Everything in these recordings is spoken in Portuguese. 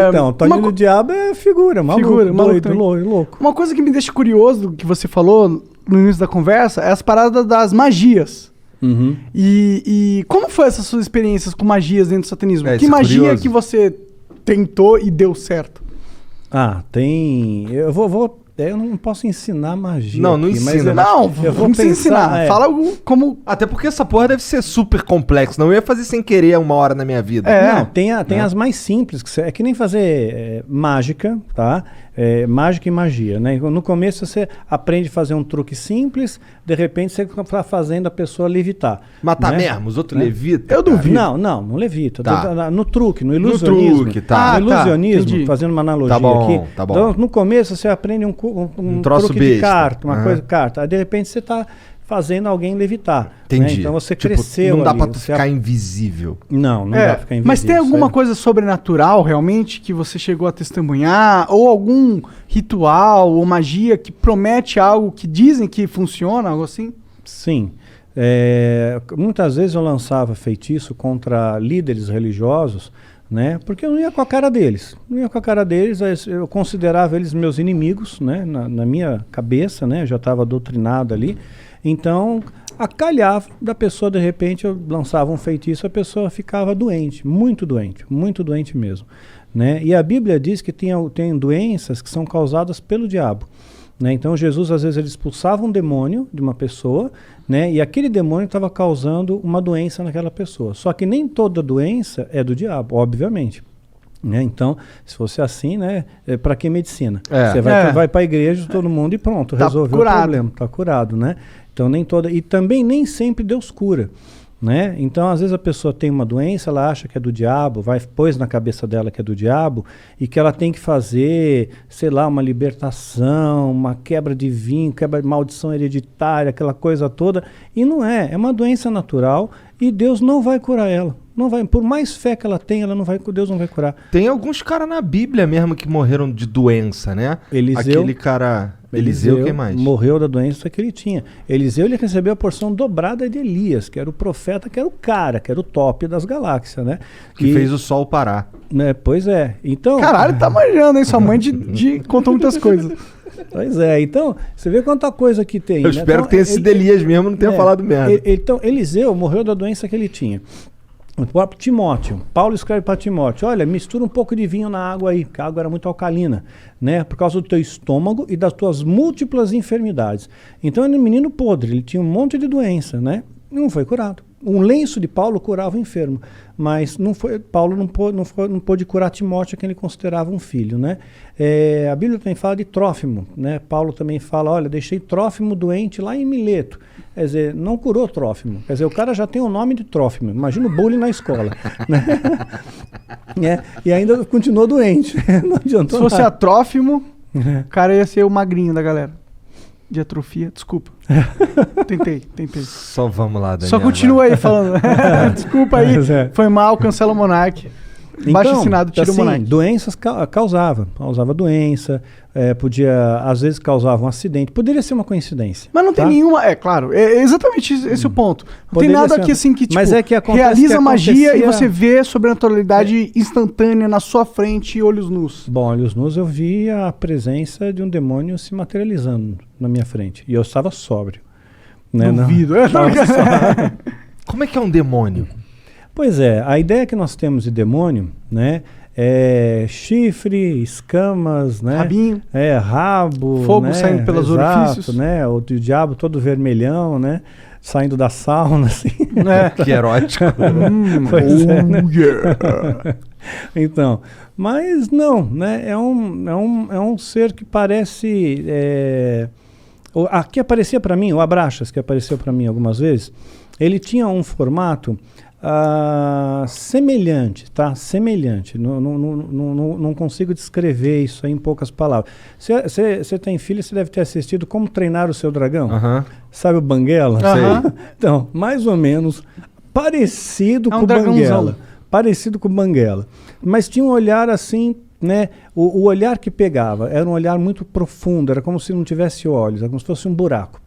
Então, o Toninho do Diabo é figura, maluco, doido, louco. Uma coisa que me deixa curioso, que você falou no início da conversa, é as paradas das magias. Uhum. E como foi essas suas experiências com magias dentro do satanismo? Que isso é magia curioso. que você tentou e deu certo? Tem... Eu não posso ensinar magia. Não aqui, ensina. Mas Não, eu vou vamos ensinar. Fala como... Até porque essa porra deve ser super complexo. Não ia fazer sem querer uma hora na minha vida. Não, tem as mais simples. É que nem fazer mágica, tá? Mágica e magia, né? No começo você aprende a fazer um truque simples, de repente você está fazendo a pessoa levitar. Matar né? mesmo, os outros levitam. Eu duvido. Não levita. Tá. No truque, no ilusionismo. truque, tá. No ilusionismo, entendi. fazendo uma analogia Tá bom, aqui. tá bom. Então, no começo você aprende um troço truque de besta. carta, uma Aham. coisa de carta. Aí de repente você está fazendo alguém levitar. Entendi. Né? Então você Tipo, cresceu não dá ali, pra tu você ficar invisível. Não dá pra ficar invisível. Mas tem alguma coisa sobrenatural realmente que você chegou a testemunhar? Ou algum ritual ou magia que promete algo que dizem que funciona, algo assim? Sim. Muitas vezes eu lançava feitiço contra líderes religiosos, né? Porque eu não ia com a cara deles. Eu considerava eles meus inimigos, né? Na minha cabeça, né? Eu já estava doutrinado ali. Então, acalhava da pessoa, de repente, eu lançava um feitiço, a pessoa ficava doente muito doente mesmo. Né? E a Bíblia diz que tem doenças que são causadas pelo diabo. Né? Então Jesus às vezes ele expulsava um demônio de uma pessoa, né? E aquele demônio estava causando uma doença naquela pessoa. Só que nem toda doença é do diabo, obviamente. Né? Então, se fosse assim, né? Para que medicina? Você vai para a igreja, todo mundo e pronto, resolveu o problema, está curado. Né? Então nem toda. E também nem sempre Deus cura. Né? Então, às vezes a pessoa tem uma doença, ela acha que é do diabo, pôs na cabeça dela que é do diabo e que ela tem que fazer, sei lá, uma libertação, uma quebra de vinho, quebra de maldição hereditária, aquela coisa toda. E não é uma doença natural e Deus não vai curar ela. Não vai, por mais fé que ela tenha, Deus não vai curar. Tem alguns caras na Bíblia mesmo que morreram de doença, né? Aquele cara... Eliseu, quem mais? Morreu da doença que ele tinha. Eliseu, ele recebeu a porção dobrada de Elias, que era o profeta, que era o cara, que era o top das galáxias, né? Que fez o sol parar. Né, pois é. Então... Caralho, tá manjando, hein? Sua mãe contou muitas coisas. Pois é. Então, você vê quanta coisa que tem. Eu espero então, que tenha sido Elias mesmo, não tenha falado merda. Então, Eliseu morreu da doença que ele tinha. O próprio Timóteo, Paulo escreve para Timóteo, olha, mistura um pouco de vinho na água aí, porque a água era muito alcalina, né, por causa do teu estômago e das tuas múltiplas enfermidades. Então ele era um menino podre, ele tinha um monte de doença, né, não foi curado. Um lenço de Paulo curava o enfermo, mas Paulo não pôde curar Timóteo, que ele considerava um filho, né. A Bíblia também fala de Trófimo, né, Paulo também fala, olha, deixei Trófimo doente lá em Mileto. Quer dizer, não curou Trófimo. Quer dizer, o cara já tem o nome de Trófimo. Imagina o bullying na escola. Né? E ainda continuou doente. Não adiantou Se fosse nada. a Trófimo, o cara ia ser o magrinho da galera. De atrofia. Desculpa. Tentei. Só vamos lá, Daniel. Só continua aí falando. Desculpa aí. Foi mal, cancela o Monark. Baixo assinado, tira o Monark. Doenças causava doença, às vezes causava um acidente, poderia ser uma coincidência. Mas não tem nenhuma, claro, é exatamente esse o ponto. Não Poderia tem nada ser, aqui assim que, tipo, mas é que realiza magia e você vê sobrenaturalidade instantânea na sua frente, olhos nus. Bom, olhos nus eu vi a presença de um demônio se materializando na minha frente, e eu estava sóbrio. Né? Duvido. Como é que é um demônio? Pois é, a ideia que nós temos de demônio, né, é chifre, escamas, né, rabinho, rabo, fogo, né, saindo pelos orifícios, né, o diabo todo vermelhão, né, saindo da sauna, assim. Que erótico. Pois é, né? Então, mas não, né, é um ser que parece, que aparecia para mim, o Abraxas, que apareceu para mim algumas vezes, ele tinha um formato semelhante, tá? Semelhante. Não consigo descrever isso aí em poucas palavras. Você tem filho, você deve ter assistido Como Treinar o Seu Dragão. Sabe o Banguela? Então, mais ou menos parecido com o Banguela. Parecido com o Banguela. Mas tinha um olhar assim, né? O olhar que pegava era um olhar muito profundo, era como se não tivesse olhos, era como se fosse um buraco.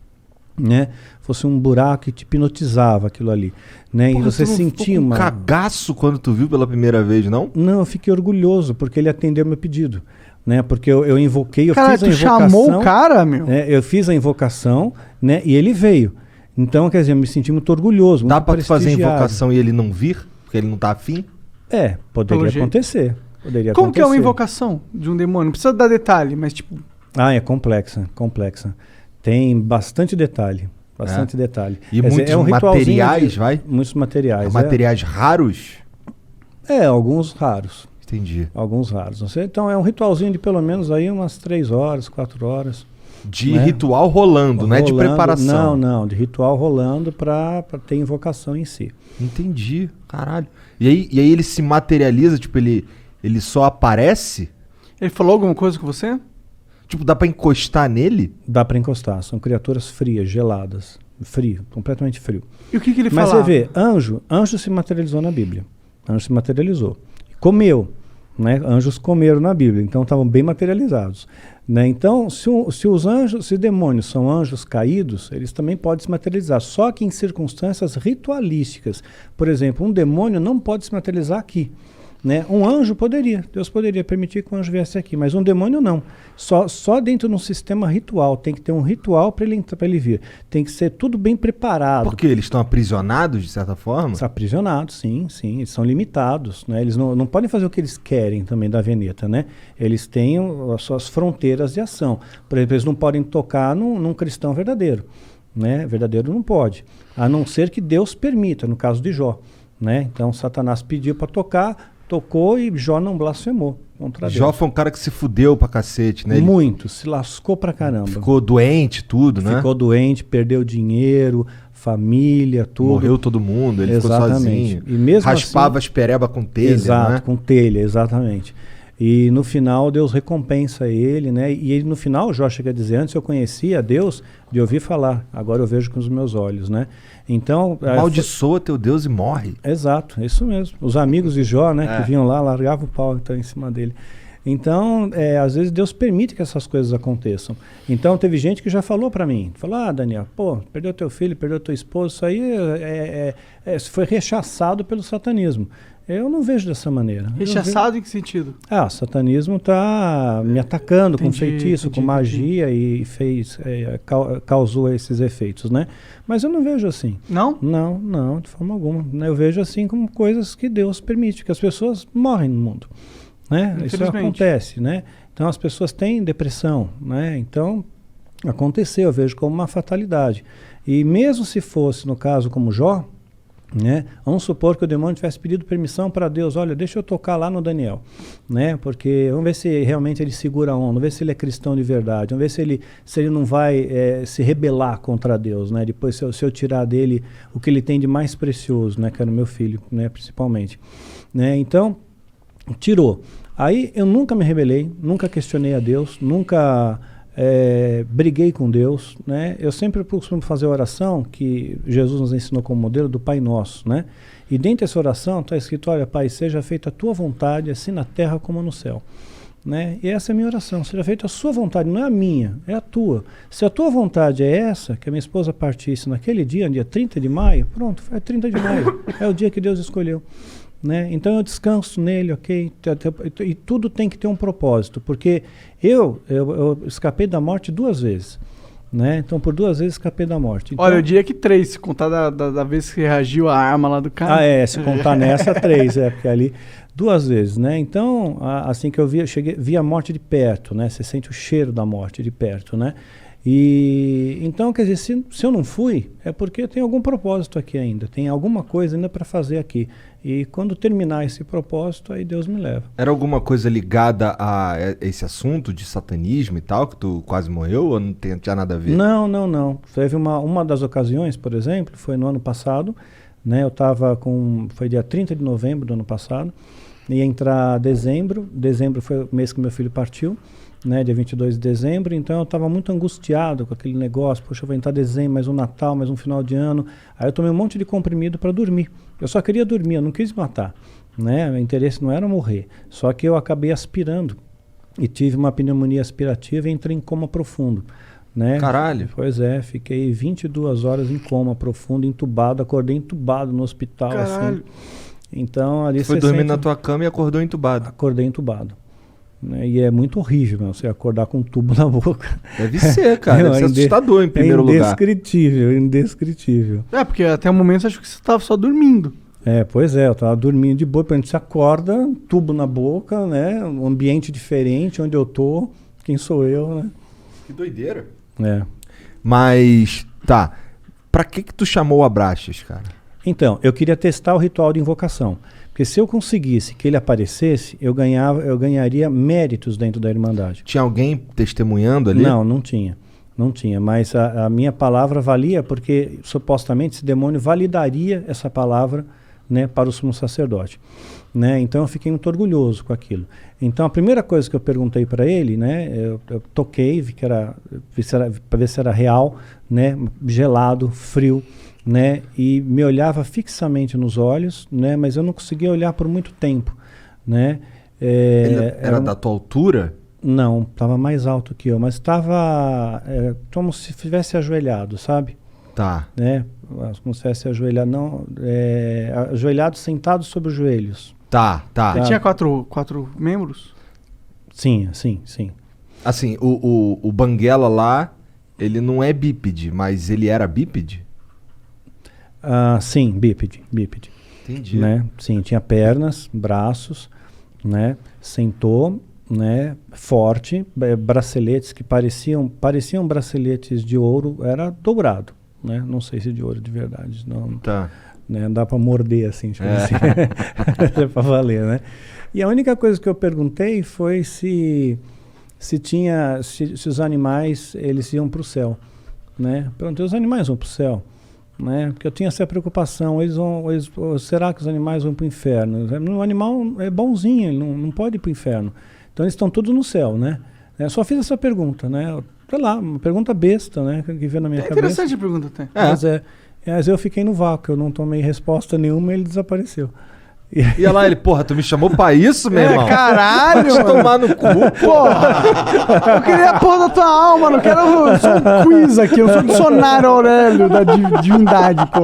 né? Fosse um buraco que te hipnotizava aquilo ali, né? Porra, e você tu não sentia ficou com uma... cagaço quando tu viu pela primeira vez, não? Não, eu fiquei orgulhoso, porque ele atendeu meu pedido, né? Porque eu invoquei, eu Cara, fiz a tu invocação... chamou o cara, meu? né? Eu fiz a invocação, né? E ele veio. Então, quer dizer, eu me senti muito orgulhoso, Dá muito pra tu fazer a prestigiado. invocação e ele não vir? Porque ele não tá afim? Poderia acontecer. Como que é uma invocação de um demônio? Não precisa dar detalhe, mas tipo... É complexa. Tem bastante detalhe. Detalhe. E quer muitos dizer, materiais, vai? Muitos materiais. Materiais raros? Alguns raros. Entendi. Alguns raros. Então é um ritualzinho de pelo menos aí umas 3 horas, 4 horas. De ritual rolando, não é de preparação. Não, de ritual rolando pra ter invocação em si. Entendi, caralho. E aí ele se materializa, tipo, ele só aparece? Ele falou alguma coisa com você? Tipo, dá pra encostar nele? Dá pra encostar, são criaturas frias, geladas. Frio, completamente frio. E o que ele Mas falava? você vê, anjo se materializou na Bíblia. Anjo se materializou. Comeu. Né? Anjos comeram na Bíblia, então estavam bem materializados. Né? Então, se demônios são anjos caídos, eles também podem se materializar, só que em circunstâncias ritualísticas. Por exemplo, um demônio não pode se materializar aqui. Né? Um anjo poderia, Deus poderia permitir que um anjo viesse aqui, mas um demônio não. Só dentro de um sistema ritual, tem que ter um ritual para ele vir. Tem que ser tudo bem preparado. Porque eles estão aprisionados, de certa forma? São aprisionados, sim, eles são limitados. Né? Eles não podem fazer o que eles querem também da Veneta, né? Eles têm as suas fronteiras de ação. Por exemplo, eles não podem tocar num cristão verdadeiro. Né? Verdadeiro não pode, a não ser que Deus permita, no caso de Jó. Né? Então Satanás pediu para tocar, tocou e Jó não blasfemou contra Deus. Jó foi um cara que se fudeu pra cacete, né? Muito, se lascou pra caramba. Ficou doente, tudo, né? Ficou doente, perdeu dinheiro, família, tudo. Morreu todo mundo, ele exatamente. Ficou sozinho. E mesmo raspava assim, as pereba com telha, exato, né? com telha, exatamente. E no final Deus recompensa ele, né? E ele no final, Jó chega a dizer, antes eu conhecia Deus de ouvir falar, agora eu vejo com os meus olhos, né? Então... Amaldiçoa teu Deus e morre. Exato, isso mesmo. Os amigos de Jó, né, que vinham lá, largavam o pau então, em cima dele. Então, às vezes Deus permite que essas coisas aconteçam. Então, teve gente que já falou para mim, falou, Daniel, perdeu teu filho, perdeu tua esposa, isso aí foi rechaçado pelo satanismo. Eu não vejo dessa maneira. Rechaçado em que sentido? O satanismo está me atacando com feitiço, com magia e causou esses efeitos, né? Mas eu não vejo assim. Não? Não, de forma alguma. Eu vejo assim como coisas que Deus permite, que as pessoas morrem no mundo. Né? Isso acontece, né? Então as pessoas têm depressão, né? Então aconteceu, eu vejo como uma fatalidade. E mesmo se fosse no caso como Jó, né? Vamos supor que o demônio tivesse pedido permissão para Deus, olha, deixa eu tocar lá no Daniel, né? Porque vamos ver se realmente ele segura a onda, vamos ver se ele é cristão de verdade, vamos ver se ele não vai se rebelar contra Deus, né? Depois se eu tirar dele o que ele tem de mais precioso, né? Que era o meu filho, né? Principalmente, né? Então tirou. Aí eu nunca me rebelei, nunca questionei a Deus, nunca briguei com Deus, né? Eu sempre costumo fazer a oração que Jesus nos ensinou como modelo do Pai Nosso, né? E dentro dessa oração está escrito, olha, Pai, seja feita a tua vontade, assim na terra como no céu. Né? E essa é a minha oração, seja feita a sua vontade, não é a minha, é a tua. Se a tua vontade é essa, que a minha esposa partisse naquele dia, dia 30 de maio, pronto, é 30 de maio, é o dia que Deus escolheu. Né? Então eu descanso nele, ok? E tudo tem que ter um propósito, porque eu escapei da morte 2 vezes. Né? Então por 2 vezes escapei da morte. Então, olha, eu diria que 3, se contar da vez que reagiu a arma lá do cara. Se contar nessa 3, porque ali 2 vezes, né? Então, assim que eu vi a morte de perto, né? Você sente o cheiro da morte de perto, né? E então, quer dizer, se eu não fui, é porque tem algum propósito aqui ainda, tem alguma coisa ainda para fazer aqui. E quando terminar esse propósito, aí Deus me leva. Era alguma coisa ligada a esse assunto de satanismo e tal, que tu quase morreu, ou não tinha nada a ver? Não. Teve uma das ocasiões, por exemplo, foi no ano passado, né? Eu estava foi dia 30 de novembro do ano passado, ia entrar dezembro foi o mês que meu filho partiu, né, dia 22 de dezembro, então eu estava muito angustiado com aquele negócio, poxa, eu vou entrar dezembro, mais um Natal, mais um final de ano, aí eu tomei um monte de comprimido para dormir, eu só queria dormir, eu não quis matar, né, meu interesse não era morrer, só que eu acabei aspirando, e tive uma pneumonia aspirativa e entrei em coma profundo, né? Caralho. Pois é, fiquei 22 horas em coma profundo, entubado, acordei entubado no hospital, Caralho. assim. Então ali Você foi você dormir sente- na tua cama e acordou entubado. Acordei entubado. Né? E é muito horrível, meu, você acordar com um tubo na boca. Deve ser, cara. Deve ser assustador em primeiro é lugar. indescritível, indescritível. É, porque até o momento eu acho que você tava só dormindo. Pois é, eu tava dormindo de boa, depois a gente se acorda, tubo na boca, né? Um ambiente diferente, onde eu tô, quem sou eu, né? Que doideira. É. Mas, tá. Pra que tu chamou o Abraxas, cara? Então, eu queria testar o ritual de invocação. Porque se eu conseguisse que ele aparecesse, eu ganharia méritos dentro da Irmandade. Tinha alguém testemunhando ali? Não tinha. Não tinha, mas a minha palavra valia porque supostamente esse demônio validaria essa palavra, né, para o sumo sacerdote. Né? Então eu fiquei muito orgulhoso com aquilo. Então a primeira coisa que eu perguntei para ele, né, eu toquei, para ver se era real, né, gelado, frio, né, e me olhava fixamente nos olhos, né, mas eu não conseguia olhar por muito tempo, né. Ele era da tua altura? Não, estava mais alto que eu, mas estava como se estivesse ajoelhado, sabe? Tá. Né? Como se estivesse ajoelhado, não, ajoelhado, sentado sobre os joelhos. Tá. Ele tinha quatro membros? Sim. Assim, o Banguela lá, ele não é bípede, mas ele era bípede? Sim, bípede. Entendi. Né? Sim, tinha pernas, braços, né? Sentou, né? Forte, braceletes que pareciam braceletes de ouro, era dourado, né? Não sei se de ouro de verdade, não. Tá. Né? Dá para morder assim, tipo assim. É para valer, né? E a única coisa que eu perguntei foi se os animais eles iam para o céu, né? Perguntei, os animais vão para o céu, né? Porque eu tinha essa preocupação, será que os animais vão para o inferno? O animal é bonzinho, ele não pode ir para o inferno. Então eles estão todos no céu, né? Eu só fiz essa pergunta, né? Sei lá, uma pergunta besta, né? Que veio na minha cabeça. Interessante a pergunta até. Mas eu fiquei no vácuo, eu não tomei resposta nenhuma e ele desapareceu. E olha lá, ele, porra, tu me chamou pra isso, meu irmão? Caralho! Vai te tomar no cu, Porra! Eu queria a porra da tua alma, não quero só um quiz aqui, eu sou dicionário Aurélio da divindade, pô.